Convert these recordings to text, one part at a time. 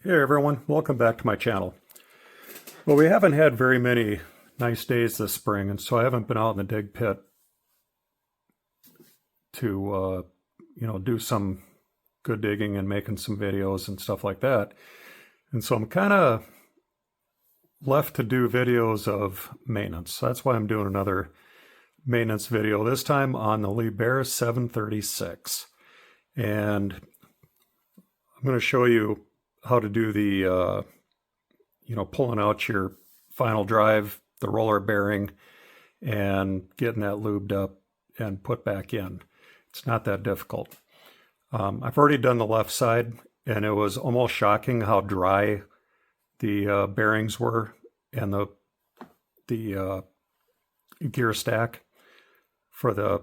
Hey everyone, welcome back to my channel. Well, we haven't had very many nice days this spring, and so I haven't been out in the dig pit to, do some good digging and making some videos and stuff like that. And so I'm kind of left to do videos of maintenance. So that's why I'm doing another maintenance video, this time on the Liebherr 736. And I'm going to show you how to do the, pulling out your final drive, the roller bearing, and getting that lubed up and put back in. It's not that difficult. I've already done the left side, and it was almost shocking how dry the bearings were and the gear stack for the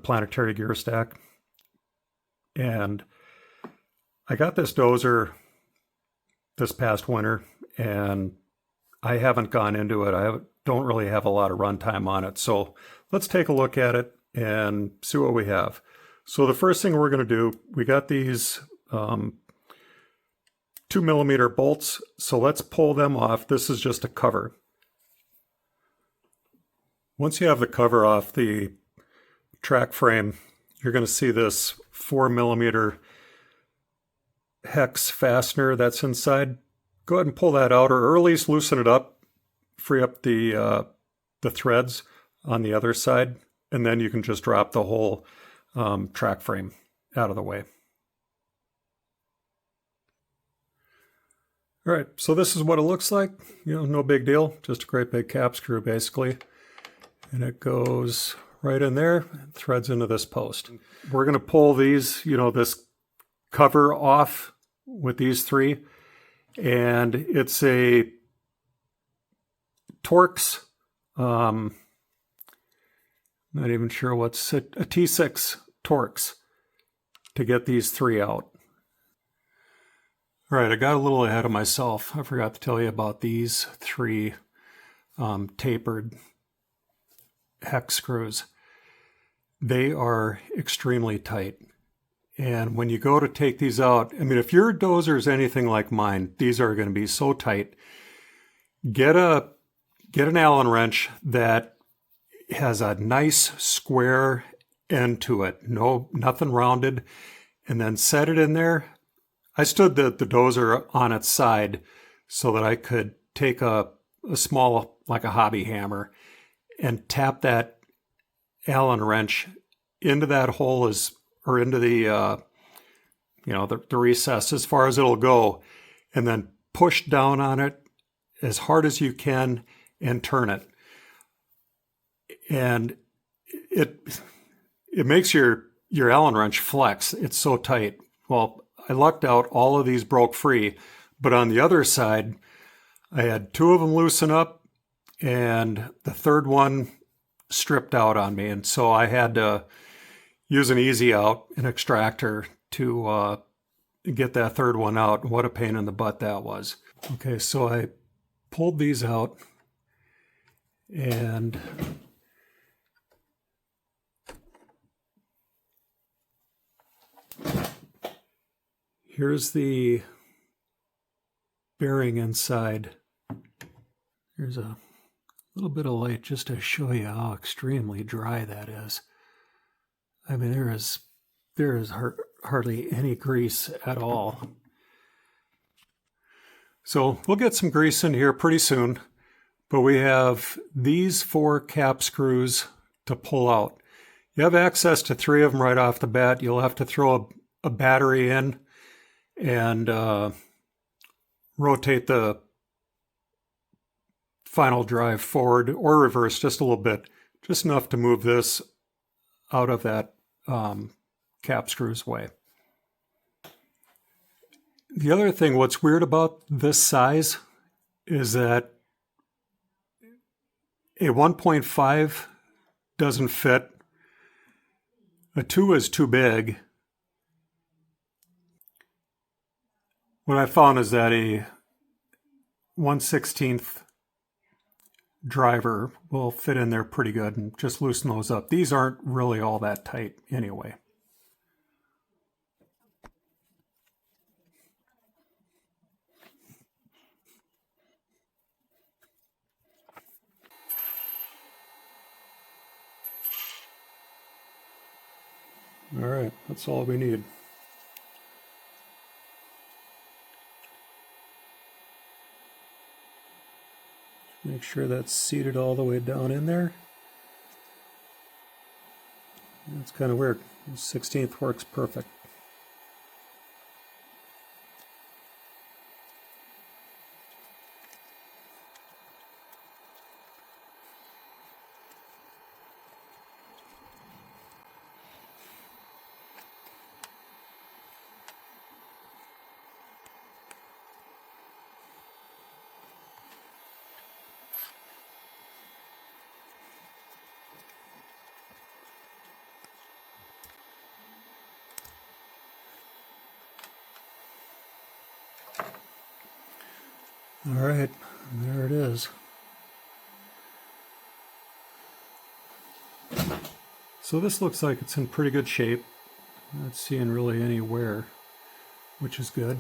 planetary gear stack. And I got this dozer this past winter, and I haven't gone into it. Don't really have a lot of runtime on it. So let's take a look at it and see what we have. So the first thing we're going to do, we got these 2mm bolts. So let's pull them off. This is just a cover. Once you have the cover off the track frame, you're going to see this 4mm hex fastener that's inside. Go ahead and pull that out, or at least loosen it up, free up the threads on the other side, and then you can just drop the whole track frame out of the way. All right, so this is what it looks like. No big deal, just a great big cap screw basically. And it goes right in there, threads into this post. We're going to pull these, this cover off with these three, and it's a Torx, not even sure what's a T6 Torx to get these three out. All right, I got a little ahead of myself. I forgot to tell you about these three tapered hex screws. They are extremely tight. And when you go to take these out, if your dozer is anything like mine, these are going to be so tight. Get an Allen wrench that has a nice square end to it. Nothing rounded. And then set it in there. I stood the dozer on its side so that I could take a small, like a hobby hammer, and tap that Allen wrench into that hole or into the recess as far as it'll go, and then push down on it as hard as you can and turn it. And it makes your Allen wrench flex. It's so tight. Well, I lucked out. All of these broke free, but on the other side, I had two of them loosen up, and the third one stripped out on me, and so I had to use an easy out, an extractor, to get that third one out. What a pain in the butt that was. Okay, so I pulled these out, and here's the bearing inside. There's a little bit of light just to show you how extremely dry that is. There is hardly any grease at all. So we'll get some grease in here pretty soon, but we have these four cap screws to pull out. You have access to three of them right off the bat. You'll have to throw a battery in and rotate the final drive forward or reverse just a little bit, just enough to move this out of that cap screw's way. The other thing, what's weird about this size is that a 1.5 doesn't fit. A 2 is too big. What I found is that a 1/16 driver will fit in there pretty good, and just loosen those up. These aren't really all that tight anyway. All right, that's all we need. Make sure that's seated all the way down in there. That's kind of weird. The 16th works perfect. All right, there it is. So this looks like it's in pretty good shape. Not seeing really any wear, which is good.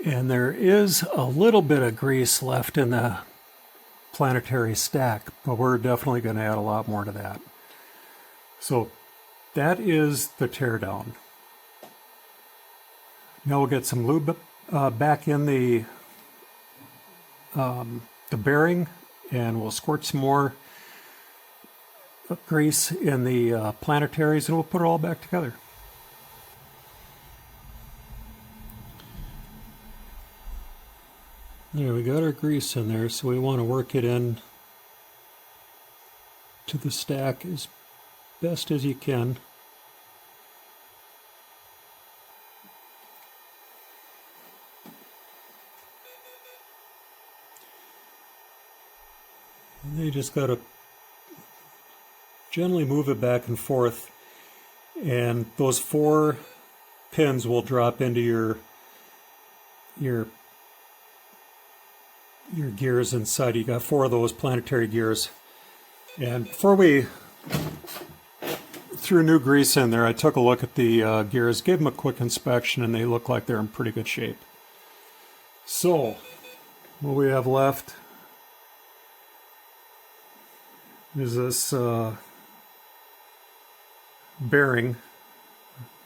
And there is a little bit of grease left in the planetary stack, but we're definitely going to add a lot more to that. So that is the teardown. Now we'll get some lube back in the bearing, and we'll squirt some more grease in the planetaries, and we'll put it all back together. Yeah, we got our grease in there, so we want to work it in to the stack as best as you can. And then you just got to gently move it back and forth, and those 4 pins will drop into your gears inside. You got 4 of those planetary gears. And before we threw new grease in there, I took a look at the gears, gave them a quick inspection, and they look like they're in pretty good shape. So what we have left is this bearing.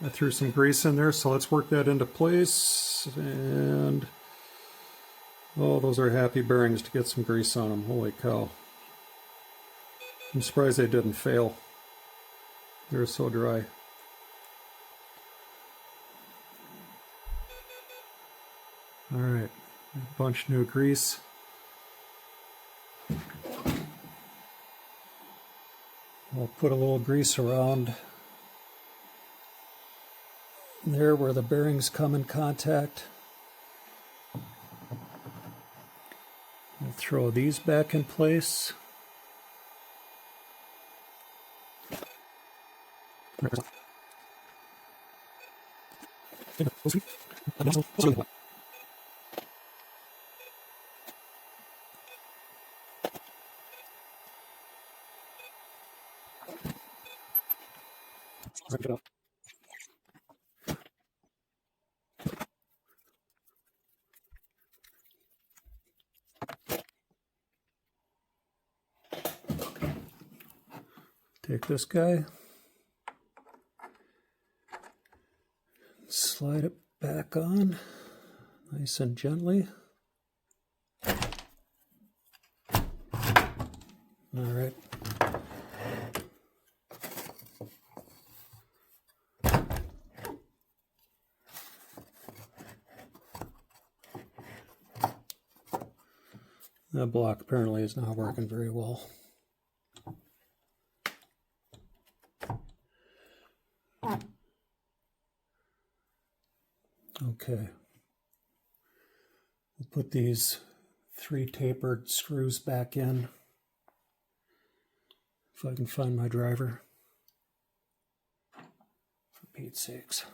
I threw some grease in there, so let's work that into place. And oh, those are happy bearings to get some grease on them. Holy cow. I'm surprised they didn't fail. They're so dry. All right, a bunch of new grease. We'll put a little grease around there where the bearings come in contact. We'll throw these back in place. Take this guy, slide it back on nice and gently. All right. That block apparently is not working very well. Okay. We'll put these 3 tapered screws back in. If I can find my driver. For Pete's sakes.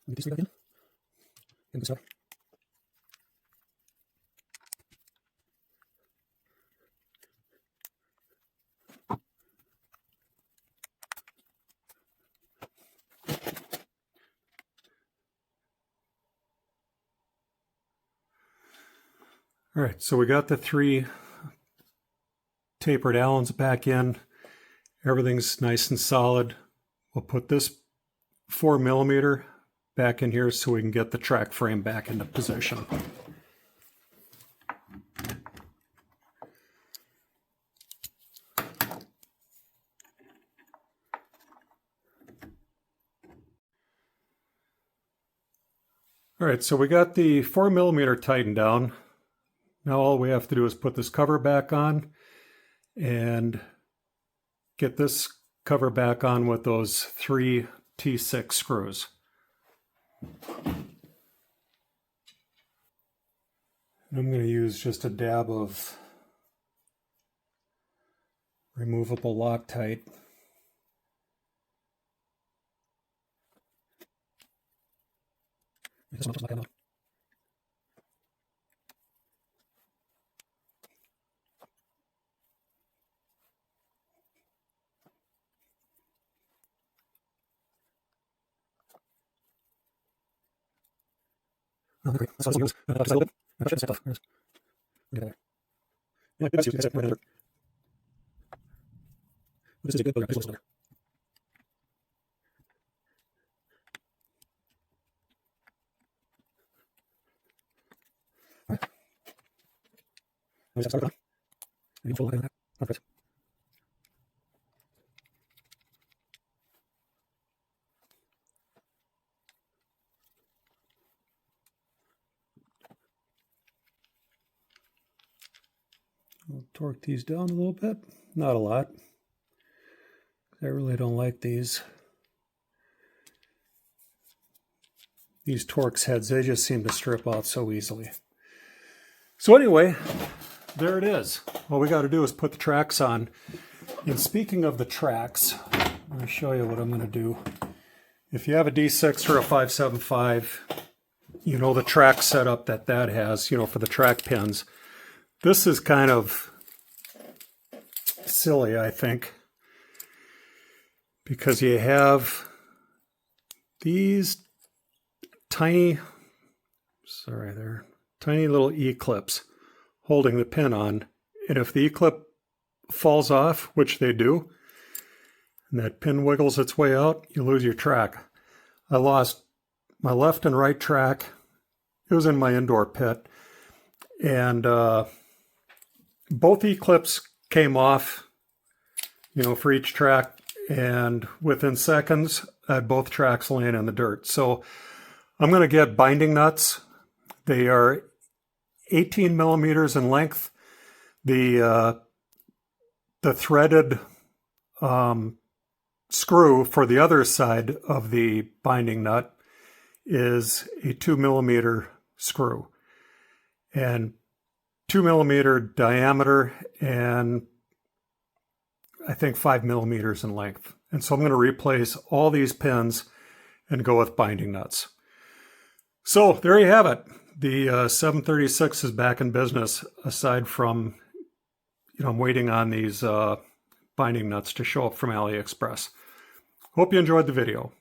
Get these three back in. And good stuff. All right, so we got the 3 tapered Allens back in. Everything's nice and solid. We'll put this 4mm back in here so we can get the track frame back into position. All right, so we got the 4mm tightened down. Now all we have to do is put this cover back on and get this cover back on with those 3 T6 screws. And I'm going to use just a dab of removable Loctite. This one looks like I know. Oh, great. That's what I was going to use. I little bit. I should have set off. Okay. Yeah, that's used. Right under. This is a good booger. This is all right. Now we just start it on. And you fold it like that. Perfect. We'll torque these down a little bit. Not a lot. I really don't like these. These Torx heads, they just seem to strip out so easily. So anyway, there it is. All we got to do is put the tracks on. And speaking of the tracks, I'm going to show you what I'm going to do. If you have a D6 or a 575, you know the track setup that has, you know, for the track pins. This is kind of silly, I think, because you have these tiny little E-clips holding the pin on. And if the E-clip falls off, which they do, and that pin wiggles its way out, you lose your track. I lost my left and right track. It was in my indoor pit. And both E-clips came off, you know, for each track. And within seconds, I had both tracks laying in the dirt. So I'm going to get binding nuts. They are 18 millimeters in length. The threaded screw for the other side of the binding nut is a 2mm screw. And 2mm diameter and I think 5mm in length. And so I'm going to replace all these pins and go with binding nuts. So there you have it. The 736 is back in business, aside from, you know, I'm waiting on these binding nuts to show up from AliExpress. Hope you enjoyed the video.